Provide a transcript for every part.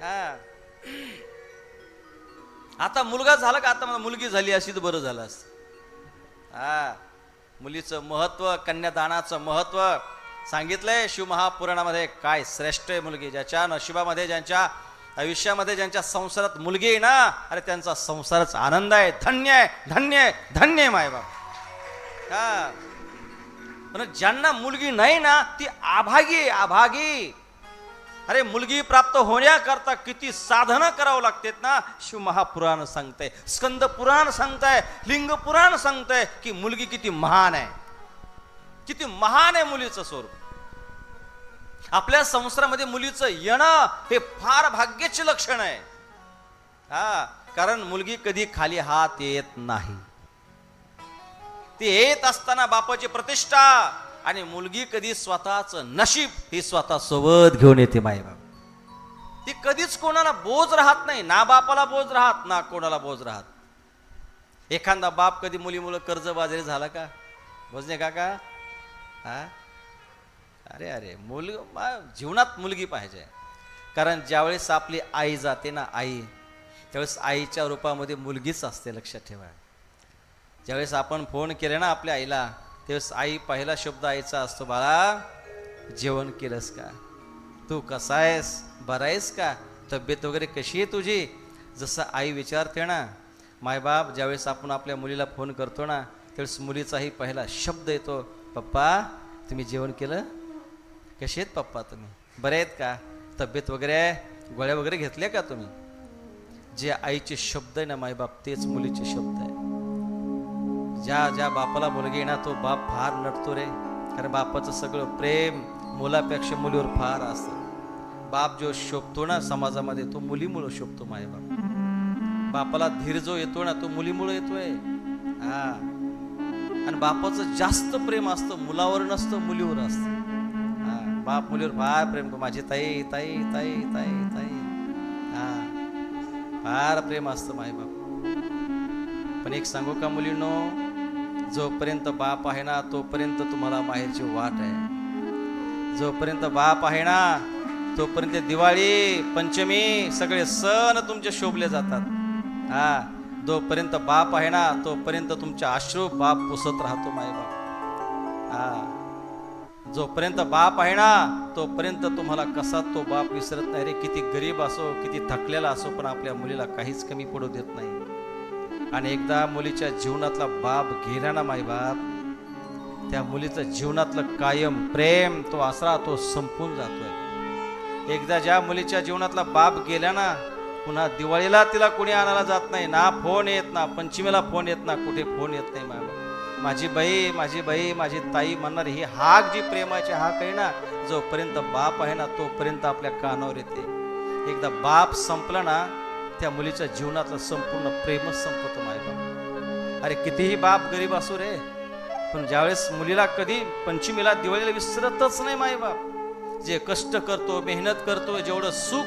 हा, आता मुलगा झाला का, आता मला मुलगी झाली अशी तर बरं झालं असतं. हा, मुलीचं महत्व, कन्यादानाचं महत्व सांगितलंय शिवमहापुराणामध्ये. काय श्रेष्ठ आहे मुलगी. ज्याच्या नशिबामध्ये, ज्यांच्या आयुष्यामध्ये, ज्यांच्या संसारात मुलगी आहे ना, अरे त्यांचा संसारच आनंद आहे. धन्य आहे, धन्य आहे, धन्य आहे मायबाप. हा, पण ज्यांना मुलगी नाही ना, ती अभागी आहे, अभागी. अरे मुलगी प्राप्त होण्याकरता किती साधनं करावं लागतात ना. शिवमहापुराण सांगतंय, स्कंद पुराण सांगताय, लिंग पुराण सांगतंय की मुलगी किती महान आहे, किती महान आहे मुलीचं स्वरूप. आपल्या संसारामध्ये मुलीचं येणं हे फार भाग्याचे लक्षण आहे. हा, कारण मुलगी कधी खाली हात येत नाही. ती येत असताना बापाची प्रतिष्ठा, आणि मुलगी कधी स्वतःच नशीब ही स्वतः सोबत घेऊन येते मायबाप. ती कधीच कोणाला बोज राहत नाही, ना बापाला बोज राहत, ना कोणाला बोज राहत. एखादा बाप कधी मुलीमुळे कर्जबाजारी झाला का? बोजने काका? हा, अरे अरे, जीवनात मुलगी पाहिजे. कारण ज्यावेळेस आपली आई जाते ना, आई, त्यावेळेस आईच्या रूपामध्ये मुलगीच असते, लक्षात ठेवा. ज्यावेळेस आपण फोन केले ना आपल्या आईला, त्यावेळेस आई पहिला शब्द आईचा असतो, बाळा जेवण केलंस का, तू कसा आहेस, बरा आहेस का, तब्येत वगैरे कशी आहे तुझी. जसं आई विचारते ना, मायबाप ज्यावेळेस आपण आपल्या मुलीला फोन करतो ना, त्यावेळेस मुलीचाही पहिला शब्द येतो, पप्पा तुम्ही जेवण केलं, कसे आहेत पप्पा तुम्ही, बरे आहेत का, तब्येत वगैरे, गोळ्या वगैरे घेतल्या का तुम्ही. जे आईचे शब्द आहे ना मायबाप, तेच मुलीचे शब्द आहे. ज्या ज्या बापाला मुलगी ना, तो बाप फार नटतो रे. कारण बापाचं सगळं प्रेम मुलापेक्षा मुलीवर फार असतं. बाप जो शोभतो ना समाजामध्ये, तो मुलीमुळं शोभतो मायबाप. बापाला धीर जो येतो ना, तो मुलीमुळं येतोय. हा, आणि बापाचं जास्त प्रेम असतं मुलावर नसतं, मुलीवर असतं. हा, बाप मुलीवर फार प्रेम करतो, माझी ताई ताई ताई ताई ताई. हा, फार प्रेम असतं मायबाप. पण एक सांगू का मुलींनो, जोपर्यंत बाप आहे ना, तोपर्यंत तुम्हाला माहेरची वाट आहे. जोपर्यंत बाप आहे ना, तोपर्यंत दिवाळी, पंचमी, सगळे सण तुमचे शोभले जातात. हा, जोपर्यंत बाप आहे ना, तोपर्यंत तुमचे अश्रू बाप पुसत राहतो मायबाप. हा, जोपर्यंत बाप आहे ना, तोपर्यंत तुम्हाला कसा तो बाप विसरत नाही रे. किती गरीब असो, किती थकलेला असो, पण आपल्या मुलीला काहीच कमी पडू देत नाही. आणि एकदा मुलीच्या जीवनातला बाप गेला ना मायबाप, त्या मुलीचं जीवनातलं कायम प्रेम, तो आसरा, तो संपून जातोय. एकदा ज्या मुलीच्या जीवनातला बाप गेला ना, पुन्हा दिवाळीला तिला कोणी आणायला जात नाही, ना फोन येत, ना पंचमीला फोन येत, ना कुठे फोन येत नाही मायबाप. माझी बाई, माझी बाई, माझी ताई म्हणणार ही हाक जी प्रेमाची हाक आहे ना, जोपर्यंत बाप आहे ना, तोपर्यंत आपल्या कानावर येते. एकदा बाप संपला ना, त्या मुलीच्या जीवनातलं संपूर्ण प्रेमच संपतो मायबाप. अरे कितीही बाप गरीब असो रे, पण ज्यावेळेस मुलीला कधी पंचमीला, दिवाळीला विसरतच नाही मायबाप. जे कष्ट करतो, मेहनत करतो, जेवढं सुख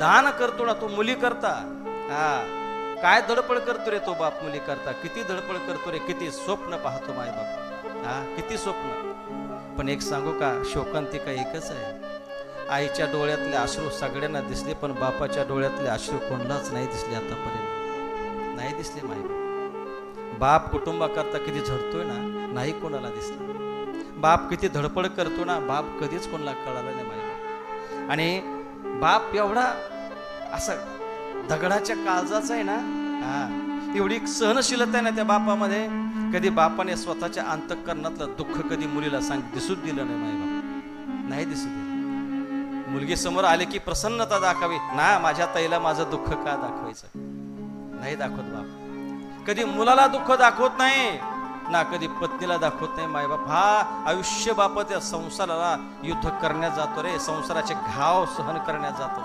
दान करतो ना, तो मुली करता. हा, काय धडपड करतो रे तो बाप मुली करता, किती धडपड करतो रे, किती स्वप्न पाहतो मायबाप. हा, किती स्वप्न. पण एक सांगू का, शोकांतिका एकच आहे. आईच्या डोळ्यातले अश्रू सगळ्यांना दिसले, पण बापाच्या डोळ्यातले अश्रू कोणालाच नाही दिसले आतापर्यंत, नाही दिसले मायबाप. बाप कुटुंबाकरता किती झडतोय ना, नाही कोणाला दिसलं. बाप किती धडपड करतो ना, बाप कधीच कोणाला कळाला नाही मायबाप. आणि बाप एवढा असा दगडाच्या काळजाचा आहे ना, हा, एवढी सहनशीलता आहे ना त्या बापामध्ये. कधी बापाने स्वतःच्या अंतःकरणातलं दुःख कधी मुलीला दिसूच दिलं नाही मायबाप, नाही दिसू दिलं. मुलगी समोर आले की प्रसन्नता दाखवावी ना, माझ्या ताईला माझं दुःख का दाखवायचं, नाही दाखवत बाप. कधी मुलाला दुःख दाखवत नाही ना, कधी पत्नीला दाखवत नाही मायबाप. हा आयुष्य बाप त्या संसाराला युद्ध करण्यात जातो रे, संसाराचे घाव सहन करण्यात जातो.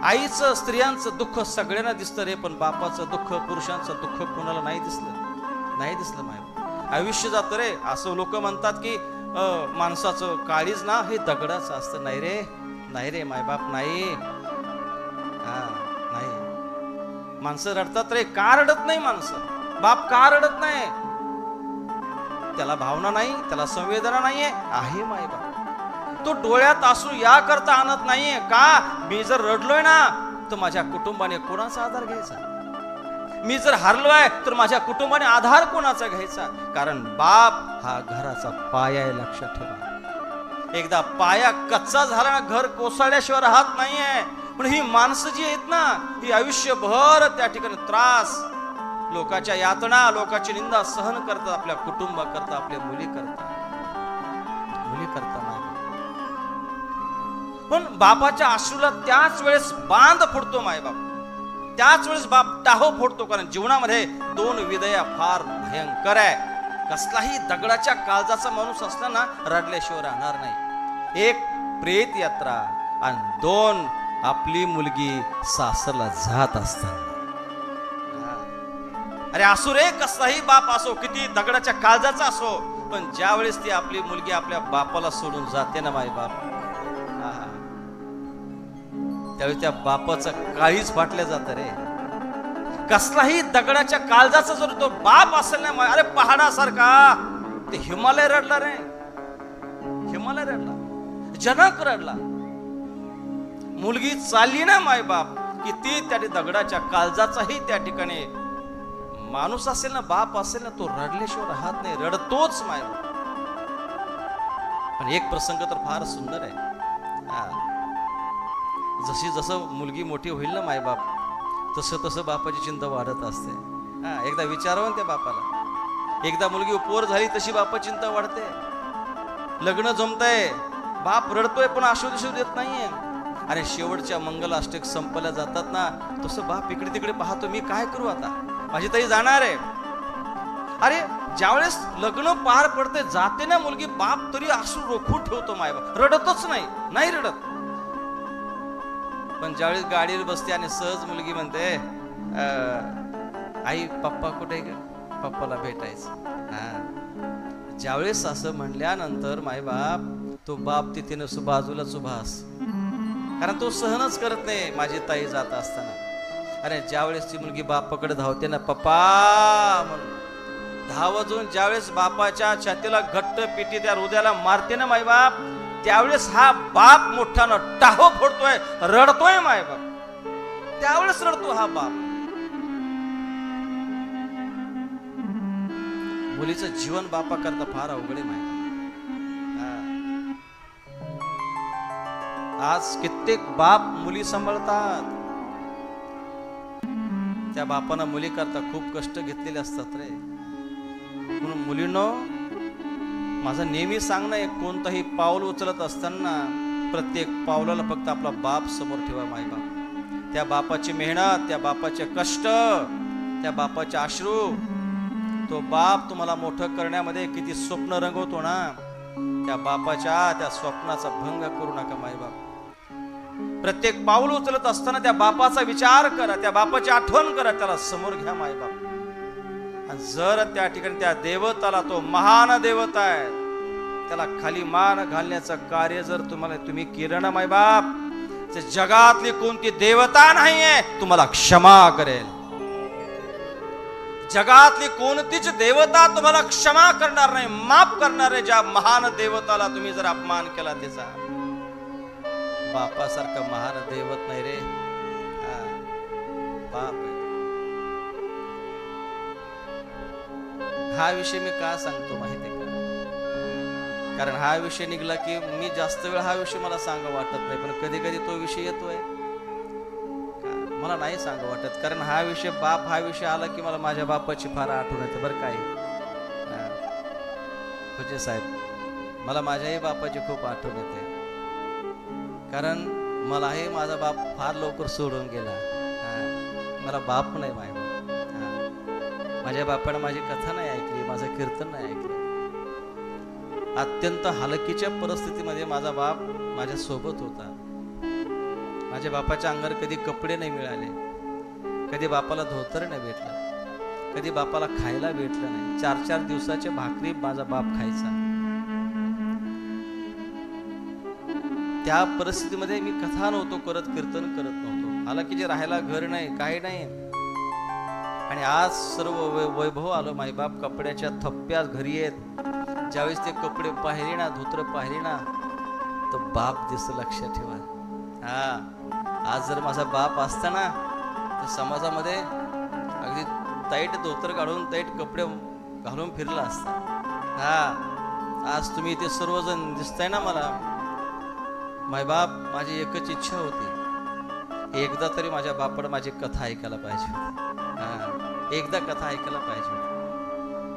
आईचं, स्त्रियांचं दुःख सगळ्यांना दिसतं रे, पण बापाचं दुःख, पुरुषांचं दुःख कोणाला नाही दिसलं, नाही दिसलं मायबाप. आयुष्य जातं रे. असं लोक म्हणतात की माणसाचं काळीज ना हे दगडाचं असतं. नाही रे, नाही रे मायबाप, नाही. हा, नाही. माणसं रडतात रे, का रडत नाही माणसं, बाप का रडत नाही? त्याला भावना नाही, त्याला संवेदना नाहीये, आहे मायबाप. तो डोळ्यात आसू या करता आणत नाहीये का? मी जर रडलोय ना तर माझ्या कुटुंबाने कोणाचा आधार घ्यायचा? मी जर हारलोय तर माझ्या कुटुंबाने आधार कोणाचा घ्यायचा? कारण बाप हा घराचा पाया आहे, लक्षात ठेवा. एकदा पाया कच्चा झाला ना घर कोसळल्याशिवाय राहत नाहीये. पण ही माणसं जी आहेत ना, ही आयुष्यभर त्या ठिकाणी त्रास, लोकांच्या यातना, लोकांची निंदा सहन करतात, आपल्या कुटुंबाकरता, आपल्या मुलीकरता नाही. पण बापाच्या अश्रूला त्याच वेळेस बांध फोडतो मायबाप, त्याच वेळेस बाप टाहो फोडतो. कारण जीवनामध्ये दोन विदया फार भयंकर आहे. कसलाही दगडाच्या काळजाचा माणूस असला ना रडल्याशिवाय राहणार नाही. एक प्रेत यात्रा आणि दोन आपली मुलगी सासरला जात असताना. अरे असो रे, कसलाही बाप असो, किती दगडाच्या काळजाचा असो, पण ज्या वेळेस ती आपली मुलगी आपल्या बापाला सोडून जाते ना मायबाप, त्यावेळी त्या बापाचं काळीच फाटल्या जात रे. कसलाही दगडाच्या काळजाचा जर तो बाप असेल ना, अरे पहाडासारखा, ते हिमालय रडला रे, हिमालय रडला, जनक रडला. मुलगी चालली ना मायबाप की ती त्या दगडाच्या काळजाचाही त्या ठिकाणी माणूस असेल ना, बाप असेल ना, तो रडल्याशिवाय राहत नाही, रडतोच मायबाप. पण एक प्रसंग तर फार सुंदर आहे. जशी जसं मुलगी मोठी होईल ना मायबाप, तसं तसं बापाची चिंता वाढत असते. एकदा विचारावं त्या बापाला. एकदा मुलगी उपवर झाली तशी बापाची चिंता वाढते. लग्न जमतंय, बाप रडतोय पण आशू दिशू देत नाहीये. आणि शेवटच्या मंगलाष्टक संपल्या जातात ना, तसं बाप इकडे तिकडे पाहतो, मी काय करू आता, माझी ताई जाणार आहे. अरे ज्यावेळेस लग्न पार पडते, जाते ना मुलगी, बाप तरी आशू रोखून ठेवतो, मायबाप रडतच नाही रडत. पण ज्यावेळेस गाडीवर बसते आणि सहज मुलगी म्हणते, आई पप्पा कुठे ग, पप्पाला भेटायचं. ज्यावेळेस असं म्हणल्यानंतर मायबाप, तो बाप तिथे नसतो, बाजूलाच उभा असतो. कारण तो सहनच करत नाही माझी ताई जात असताना. अरे ज्यावेळेस ती मुलगी बापाकडे धावते ना, पप्पा म्हणून धावजून ज्यावेळेस बापाच्या छातीला घट्ट पिटी त्या हृदयाला मारते ना मायबाप, त्यावेळेस हा बाप मोठ्यानं टाहो फोडतोय, रडतोय मायबाप. त्यावेळेस रडतो हा बाप. मुलीचं जीवन बापा करता फार अवघड आहे मायबाप. आज कित्येक बाप मुली सांभाळतात, त्या बापानं मुली करता खूप कष्ट घेतलेले असतात रे. म्हणून मुलींनो, माझं नेहमी सांगणं आहे, कोणतंही पाऊल उचलत असताना प्रत्येक पावलाला फक्त आपला बाप समोर ठेवा मायबाप. त्या बापाची मेहनत, त्या बापाचे कष्ट, त्या बापाचे अश्रू, तो बाप तुम्हाला मोठं करण्यामध्ये किती स्वप्न रंगवतो ना, त्या बापाच्या त्या स्वप्नाचा भंग करू नका मायबाप. प्रत्येक पाऊल उचलत असताना त्या बापाचा विचार करा, त्या बापाची आठवण करा, त्याला समोर घ्या मायबाप. आणि जर त्या ठिकाणी त्या देवताला, तो महान देवता आहे, त्याला खाली मान घालण्याचं कार्य जर तुम्ही केलं ना मायबाप, जगातली कोणती देवता नाहीये तुम्हाला क्षमा करेल. जगातली कोणतीच देवता तुम्हाला क्षमा करणार नाही, माफ करणार आहे. ज्या महान देवताला तुम्ही जर अपमान केला त्याचा, बापासारखा महान दैवत नाही रे, बाप आहे. हा विषय मी का सांगतो माहिती आहे का? कारण हा विषय निघला की मी जास्त वेळ हा विषय मला सांगा वाटत नाही, पण कधी कधी तो विषय येतोय, मला नाही सांगा वाटत. कारण हा विषय बाप, हा विषय आला की मला माझ्या बापाची फार आठवण येते बरं. काय म्हणजे साहेब, मला माझ्याही बापाची खूप आठवण येते. कारण मलाही माझा बाप फार लवकर सोडून गेला. मला बाप नाही माय. माझ्या बापानं माझी कथा नाही ऐकली, माझं कीर्तन नाही ऐकलं. अत्यंत हलकीच्या परिस्थितीमध्ये माझा बाप माझ्या सोबत होता. माझ्या बापाच्या अंगावर कधी कपडे नाही मिळाले, कधी बापाला धोतर नाही भेटलं, कधी बापाला खायला भेटलं नाही. 4-4 दिवसाच्या भाकरी माझा बाप खायचा. त्या परिस्थितीमध्ये मी कथा नव्हतो करत, कीर्तन करत नव्हतो. हालाकीचे राहायला घर नाही, काही नाही. आणि आज सर्व वैभव आलं. माईबाप कपड्याच्या थप्प्या घरी आहेत. ज्यावेळेस ते कपडे पाहिले ना, धोत्र पाहिले ना, तो बाप दिसतो, लक्षात ठेवा. हा, आज जर माझा बाप असता ना तर समाजामध्ये अगदी टाईट धोतर काढून टाईट कपडे घालून फिरला असता. हा, आज तुम्ही इथे सर्वजण दिसताय ना मला. मायबाप, माझी एकच इच्छा होती, एकदा तरी माझ्या बापाला माझी कथा ऐकायला पाहिजे. हा, एकदा कथा ऐकायला पाहिजे.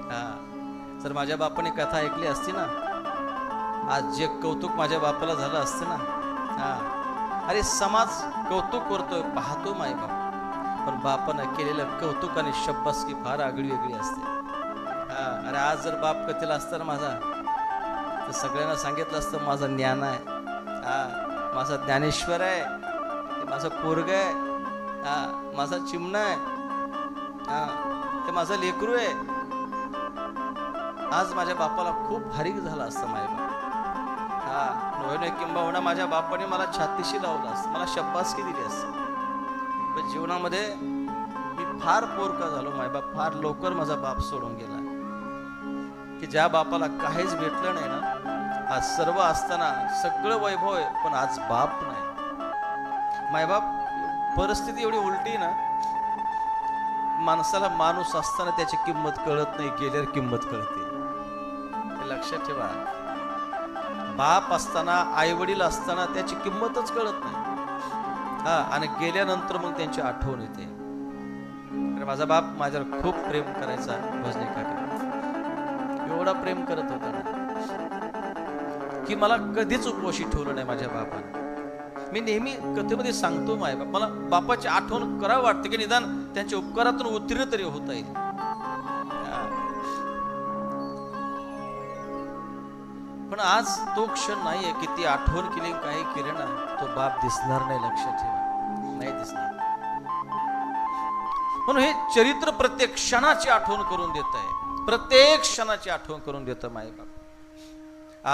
हा, जर माझ्या बापाने कथा ऐकली असती ना, आज जे कौतुक माझ्या बापाला झालं असतं ना. हा, अरे समाज कौतुक करतोय, पाहतो मायबाप, पण बापानं केलेलं कौतुक आणि शब्बासकी फार आगळी वेगळी असते. हा, अरे आज जर बाप कथेला असता ना माझा, तर सगळ्यांना सांगितलं असतं माझा ज्ञान आहे. हा, माझा ज्ञानेश्वर आहे, ते माझं पोरग आहे. हा, माझा चिमणा आहे. हा, ते माझं लेकरू आहे. आज माझ्या बापाला खूप भारी झालं असतं मायबाप. हा, नव्हे किंबहुना माझ्या बापाने मला छातीशी लावलं असतं, मला शब्बासकी दिली असते. पण जीवनामध्ये मी फार पोरका झालो मायबाप. फार लवकर माझा बाप सोडून गेला, की ज्या बापाला काहीच भेटलं नाही ना, आज सर्व असताना सगळं वैभव आहे, पण आज बाप नाही. मायबाप, परिस्थिती एवढी उलटी ना, माणसाला माणूस असताना त्याची किंमत कळत नाही, गेल्यावर किंमत कळते. हे लक्षात ठेवा. बाप असताना, आई वडील असताना त्याची किंमतच कळत नाही. हा, आणि गेल्यानंतर मग त्यांची आठवण येते. माझा बाप माझ्यावर खूप प्रेम करायचा. भजनी काका एवढा प्रेम करत होता ना, की मला कधीच उपवाशी ठेवलं नाही माझ्या बापाने. मी नेहमी कथेमध्ये सांगतो मायबाप, मला बापाची आठवण करावं वाटते, की निदान त्यांच्या उपकारातून उत्तीर्ण तरी होता येईल. पण आज तो क्षण नाहीये, किती आठवण केली काही केलं ना, तो बाप दिसणार नाही. लक्षात ठेवा, नाही दिसणार. म्हणून हे चरित्र प्रत्येक क्षणाची आठवण करून देत आहे, प्रत्येक क्षणाची आठवण करून देतं मायबाप.